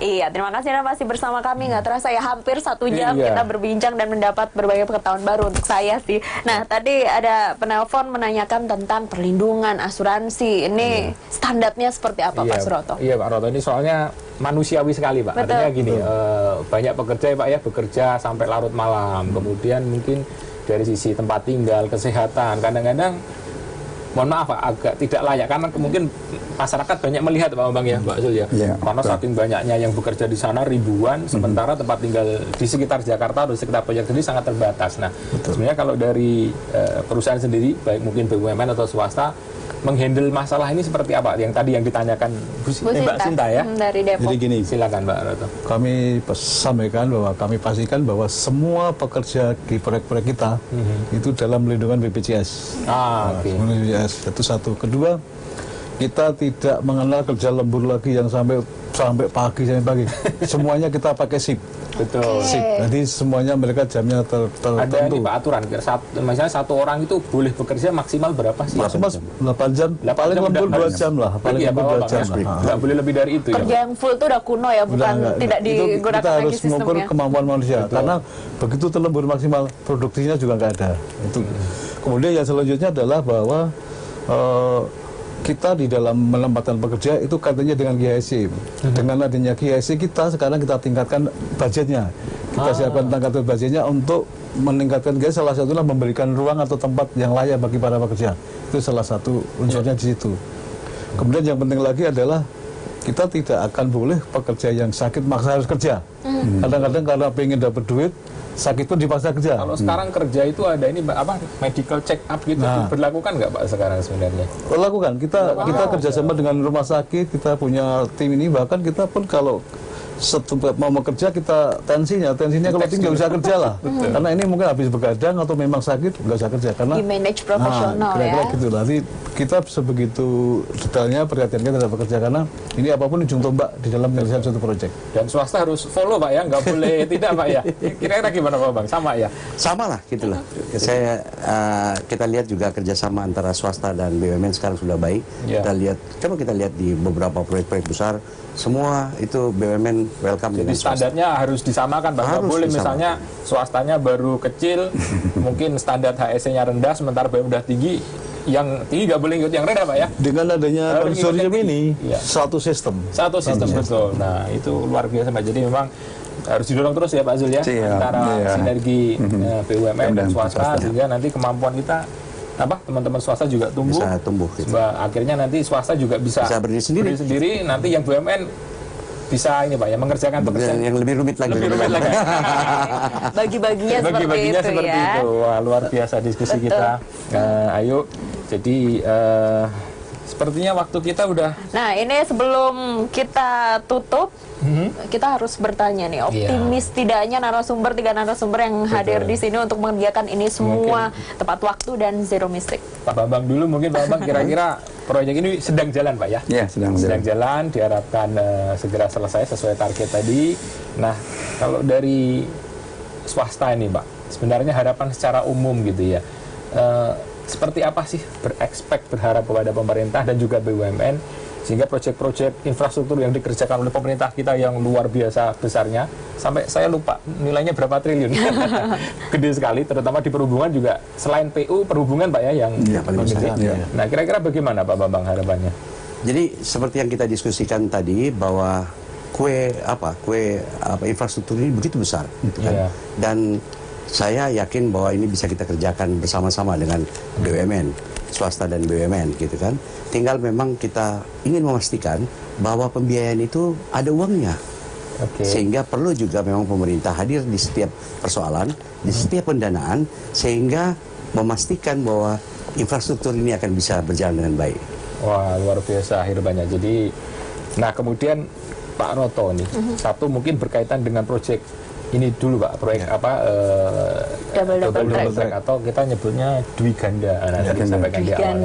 Iya, terima kasih Anda masih bersama kami. Nggak terasa ya, hampir 1 jam kita berbincang dan mendapat berbagai pengetahuan baru untuk saya sih. Nah, tadi ada penelpon menanyakan tentang perlindungan asuransi. Ini standarnya seperti apa, Pak Suroto? Iya, Pak Roto. Ini soalnya manusiawi sekali, Pak. Betul. Artinya gini, banyak pekerja ya, Pak ya, bekerja sampai larut malam. Kemudian mungkin dari sisi tempat tinggal, kesehatan, kadang-kadang mohon maaf Pak, agak tidak layak karena mungkin masyarakat banyak melihat Pak Bambang ya, Mbak Zul ya. Karena saking banyaknya yang bekerja di sana ribuan, sementara tempat tinggal di sekitar Jakarta atau di sekitar Proyek sendiri sangat terbatas. Nah, sebenarnya kalau dari perusahaan sendiri, baik mungkin BUMN atau swasta, menghandle masalah ini seperti apa? Yang tadi yang ditanyakan Mbak Sinta ya. Dari Depok. Jadi gini, silakan Mbak Roto. kami sampaikan bahwa kami pastikan bahwa semua pekerja di proyek-proyek kita itu dalam lindungan BPJS. BPJS itu satu. Kedua, kita tidak mengenal kerja lembur lagi yang sampai pagi sampai pagi. Semuanya kita pakai shift. Betul. Jadi semuanya mereka jamnya tertentu. Ada ini Pak aturan, misalnya satu orang itu boleh bekerja maksimal berapa sih? Maksimal 8 jam, paling lembur 2 jam lah, paling lembur 2 jam lah. Nggak boleh lebih dari itu. Kerja yang full itu udah kuno ya, bukan tidak digunakan kita lagi harus sistemnya. mengukur kemampuan manusia. Karena begitu terlembur maksimal, produksinya juga nggak ada. Itu. Kemudian yang selanjutnya adalah bahwa kita di dalam menempatkan pekerja itu katanya dengan GIC. Dengan adanya GIC kita sekarang kita tingkatkan budgetnya. Kita siapkan tingkatkan budgetnya untuk meningkatkan GIC, salah satunya memberikan ruang atau tempat yang layak bagi para pekerja. Itu salah satu unsurnya di situ. Kemudian yang penting lagi adalah kita tidak akan boleh pekerja yang sakit maksa harus kerja. Kadang-kadang karena pengen dapat duit, sakit pun dipaksa kerja. Kalau sekarang kerja itu ada ini apa medical check up gitu, berlakukan nggak Pak sekarang sebenarnya? Lakukan. Kita kerjasama dengan rumah sakit, kita punya tim ini, bahkan kita pun kalau mau bekerja kita tensinya kalau tinggi nggak bisa kerja lah. Karena ini mungkin habis begadang atau memang sakit nggak bisa kerja karena di manage profesional kira-kira ya. gitu lah. Jadi kita sebegitu detailnya perhatian kita terhadap pekerja karena ini apapun ujung tombak di dalam penyelesaian suatu proyek. Dan swasta harus follow Pak ya, nggak boleh tidak Pak ya. Kira-kira gimana Pak Bang? Sama ya? Sama lah gitulah. Kita lihat juga kerjasama antara swasta dan BUMN sekarang sudah baik. Coba kita lihat di beberapa proyek-proyek besar, semua itu BUMN welcome. Jadi standarnya harus disamakan Pak. Nggak boleh misalnya swastanya baru kecil, mungkin standar HSE-nya rendah, sementara BUMN udah tinggi. Yang tinggi nggak boleh ikut yang rendah Pak ya. Dengan adanya konsorsium ini, satu sistem. Satu sistem betul. Nah itu luar biasa Pak. Jadi memang harus didorong terus ya Pak Zul ya, antara sinergi BUMN dan swasta, sehingga nanti kemampuan kita teman-teman swasta juga tumbuh. Bisa tumbuh gitu. Akhirnya nanti swasta juga bisa berdiri sendiri. Nanti yang BUMN bisa ini Pak ya, mengerjakan pekerjaan yang lebih rumit lagi. Bagi-baginya seperti itu. Wah, luar biasa diskusi kita. Ayo, jadi sepertinya waktu kita udah. Nah, ini sebelum kita tutup, kita harus bertanya nih, optimis tidaknya tiga narasumber yang hadir di sini untuk mengerjakan ini semua tepat waktu dan zero mistake. Pak Bambang dulu, mungkin Pak Bambang kira-kira proyek ini sedang jalan Pak ya? Iya, sedang jalan, diharapkan segera selesai sesuai target tadi. Nah, kalau dari swasta ini Pak, sebenarnya harapan secara umum gitu ya, seperti apa sih berharap kepada pemerintah dan juga BUMN sehingga proyek-proyek infrastruktur yang dikerjakan oleh pemerintah kita yang luar biasa besarnya, sampai saya lupa nilainya berapa triliun, gede sekali, terutama di perhubungan juga, selain PU perhubungan Pak ya yang paling besar. Nah kira-kira bagaimana Pak Bambang harapannya? Jadi seperti yang kita diskusikan tadi bahwa kue infrastruktur ini begitu besar, gitu kan? Dan saya yakin bahwa ini bisa kita kerjakan bersama-sama dengan BUMN, swasta dan BUMN gitu kan. Tinggal memang kita ingin memastikan bahwa pembiayaan itu ada uangnya. Sehingga perlu juga memang pemerintah hadir di setiap persoalan, di setiap pendanaan, sehingga memastikan bahwa infrastruktur ini akan bisa berjalan dengan baik. Wah, luar biasa akhirnya. Jadi, nah kemudian Pak Roto nih, satu mungkin berkaitan dengan proyek ini dulu Pak, proyek double track atau kita nyebutnya Dwi Ganda. Tadi sampaikan di awal.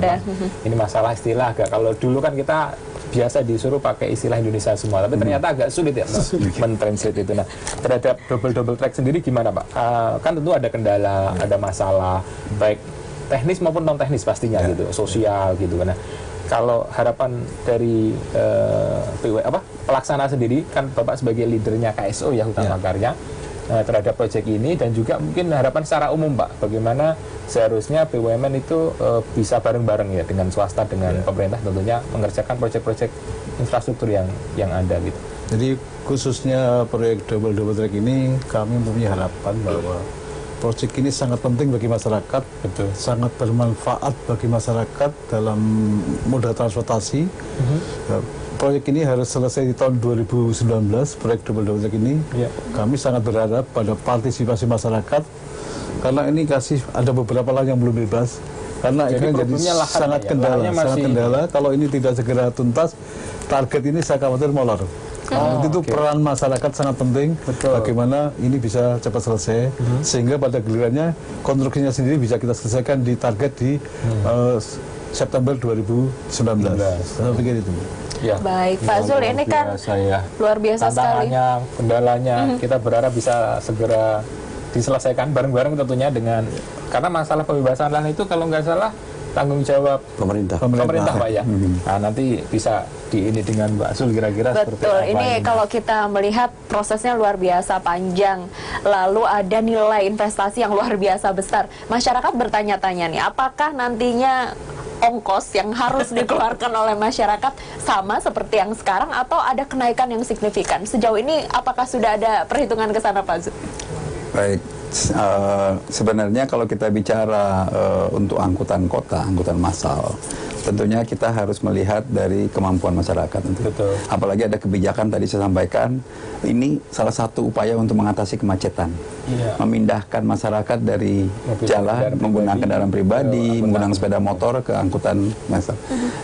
Ini masalah istilah agak, kalau dulu kan kita biasa disuruh pakai istilah Indonesia semua, tapi ternyata agak sulit ya mentranslate itu. Nah, terhadap double track sendiri gimana Pak? Kan tentu ada kendala, ada masalah, baik teknis maupun non teknis pastinya gitu, sosial gitu. Nah, kalau harapan dari pelaksana sendiri kan Bapak sebagai leadernya KSO ya Hutan Makarya terhadap proyek ini, dan juga mungkin harapan secara umum Pak, bagaimana seharusnya BUMN itu bisa bareng-bareng ya dengan swasta, dengan pemerintah tentunya mengerjakan proyek-proyek infrastruktur yang ada gitu. Jadi khususnya proyek double track ini kami mempunyai harapan bahwa proyek ini sangat penting bagi masyarakat, sangat bermanfaat bagi masyarakat dalam moda transportasi. Proyek ini harus selesai di tahun 2019, proyek double track ini. Kami sangat berharap pada partisipasi masyarakat, karena ini ada beberapa lahan yang belum bebas. Karena ini jadi sangat kendala. Kalau ini tidak segera tuntas, target ini saya khawatir molor. Itu peran masyarakat sangat penting. Bagaimana ini bisa cepat selesai, sehingga pada gilirannya konstruksinya sendiri bisa kita selesaikan di target di September 2019. Saya pikir itu. Ya. Baik, Pak Zul, ini kan luar biasa sekali. Kendalanya, kita berharap bisa segera diselesaikan bareng-bareng tentunya karena masalah pembebasan lahan itu kalau nggak salah tanggung jawab pemerintah Pak ya. Nah, nanti bisa dengan Pak Zul kira-kira seperti apa. Betul, ini kalau kita melihat prosesnya luar biasa panjang, lalu ada nilai investasi yang luar biasa besar. Masyarakat bertanya-tanya nih, apakah nantinya ongkos yang harus dikeluarkan oleh masyarakat sama seperti yang sekarang atau ada kenaikan yang signifikan? Sejauh ini apakah sudah ada perhitungan ke sana, Pak Zul? Baik, sebenarnya kalau kita bicara untuk angkutan kota, angkutan massal, tentunya kita harus melihat dari kemampuan masyarakat. Betul. Apalagi ada kebijakan tadi saya sampaikan, ini salah satu upaya untuk mengatasi kemacetan. Memindahkan masyarakat dari jalan menggunakan kendaraan pribadi, menggunakan sepeda motor ke angkutan massal.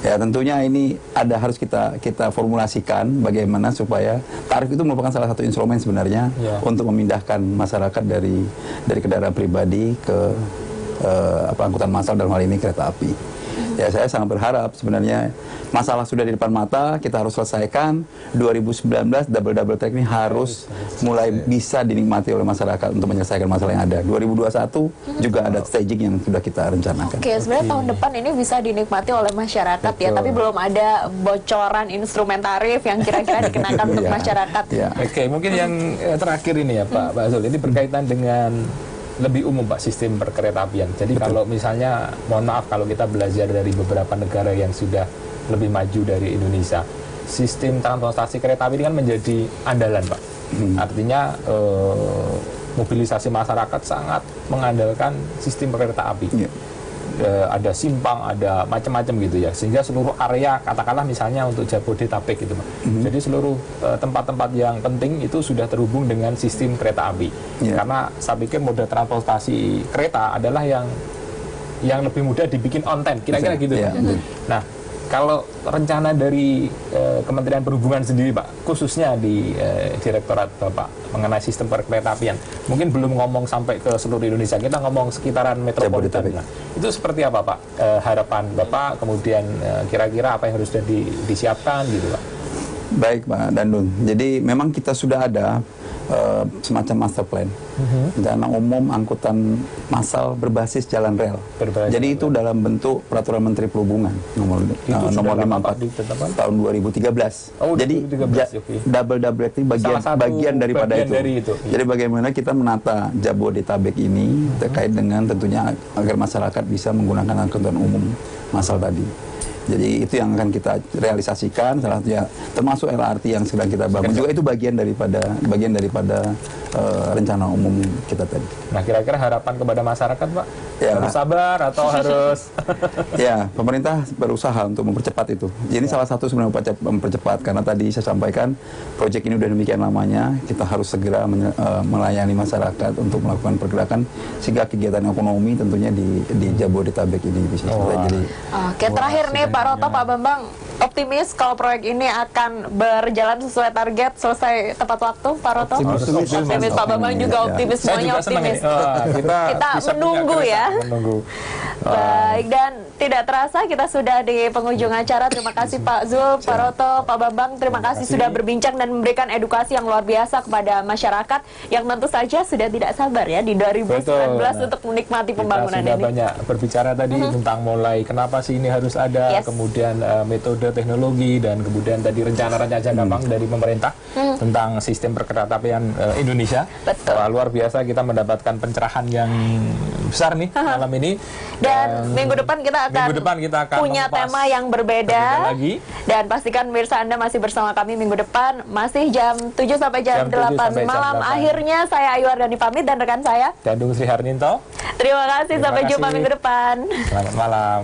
Ya tentunya ini harus kita formulasikan bagaimana supaya tarif itu merupakan salah satu instrumen sebenarnya untuk memindahkan masyarakat dari kendaraan pribadi ke angkutan massal, dalam hal ini kereta api. Ya saya sangat berharap sebenarnya masalah sudah di depan mata, kita harus selesaikan. 2019 double track ini harus mulai bisa dinikmati oleh masyarakat untuk menyelesaikan masalah yang ada. 2021 juga ada staging yang sudah kita rencanakan. Oke, sebenarnya tahun depan ini bisa dinikmati oleh masyarakat ya, tapi belum ada bocoran instrumen tarif yang kira-kira dikenakan untuk masyarakat. Oke, mungkin yang terakhir ini ya Pak Zul, ini berkaitan dengan lebih umum Pak, sistem perkeretaapian. Jadi kalau misalnya, mohon maaf kalau kita belajar dari beberapa negara yang sudah lebih maju dari Indonesia, sistem transportasi kereta api ini kan menjadi andalan Pak. Artinya mobilisasi masyarakat sangat mengandalkan sistem kereta api. Ada simpang, ada macam-macam gitu ya, sehingga seluruh area, katakanlah misalnya untuk Jabodetabek gitu Pak. Jadi seluruh tempat-tempat yang penting itu sudah terhubung dengan sistem kereta api. Karena saya pikir moda transportasi kereta adalah yang lebih mudah dibikin on time, kira-kira gitu ya. Nah, kalau rencana dari Kementerian Perhubungan sendiri Pak, khususnya di Direktorat Bapak mengenai sistem perkeretaapian, mungkin belum ngomong sampai ke seluruh Indonesia, kita ngomong sekitaran metropolitan. Nah, itu seperti apa Pak harapan Bapak, kemudian kira-kira apa yang harus sudah disiapkan gitu Pak? Baik Pak Dandun, jadi memang kita sudah ada semacam master plan, dana umum angkutan massal berbasis jalan rel. Jadi itu dalam bentuk peraturan Menteri Perhubungan nomor 54 tahun 2013. Jadi double track ini bagian daripada itu. Jadi bagaimana kita menata Jabodetabek ini terkait dengan tentunya agar masyarakat bisa menggunakan angkutan umum massal tadi. Jadi itu yang akan kita realisasikan, salah satunya termasuk LRT yang sedang kita bangun juga itu bagian daripada rencana umum kita tadi. Nah, kira-kira harapan kepada masyarakat Pak, harus sabar atau harus? Ya, pemerintah berusaha untuk mempercepat itu. Jadi ini salah satu sebenarnya mempercepat, karena tadi saya sampaikan proyek ini udah demikian lamanya, kita harus segera melayani masyarakat untuk melakukan pergerakan sehingga kegiatan ekonomi tentunya di Jabodetabek ini bisa selesai. Jadi oke, terakhir nih Pak Roto, Pak Bambang, optimis kalau proyek ini akan berjalan sesuai target, selesai tepat waktu, Pak Roto? Optimis optimis. Pak Bambang juga optimis, Saya semuanya juga senang optimis. ini. Kita bisa menunggu punya ya. kereta, menunggu. Baik, dan tidak terasa kita sudah di penghujung acara. Terima kasih Pak Zul, Pak Roto, Pak Bambang. Terima kasih sudah berbincang dan memberikan edukasi yang luar biasa kepada masyarakat yang tentu saja sudah tidak sabar ya di 2019 untuk menikmati pembangunan kita sudah ini. banyak berbicara tadi tentang mulai kenapa sih ini harus ada, kemudian metode teknologi, dan kemudian tadi rencana-rencana jangka panjang dari pemerintah tentang sistem perkeretaapian Indonesia. Betul. Wah, luar biasa, kita mendapatkan pencerahan yang besar nih malam ini. Dan minggu depan kita akan punya tema yang berbeda lagi. Dan pastikan pemirsa Anda masih bersama kami minggu depan, masih jam 7 sampai jam 8 malam. Akhirnya saya Ayu Ardani pamit dan rekan saya Dandung Sri Harninto. Terima kasih, sampai jumpa minggu depan. Selamat malam.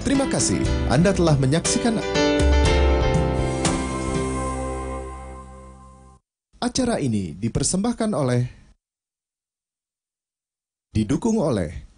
Terima kasih Anda telah menyaksikan acara ini didukung oleh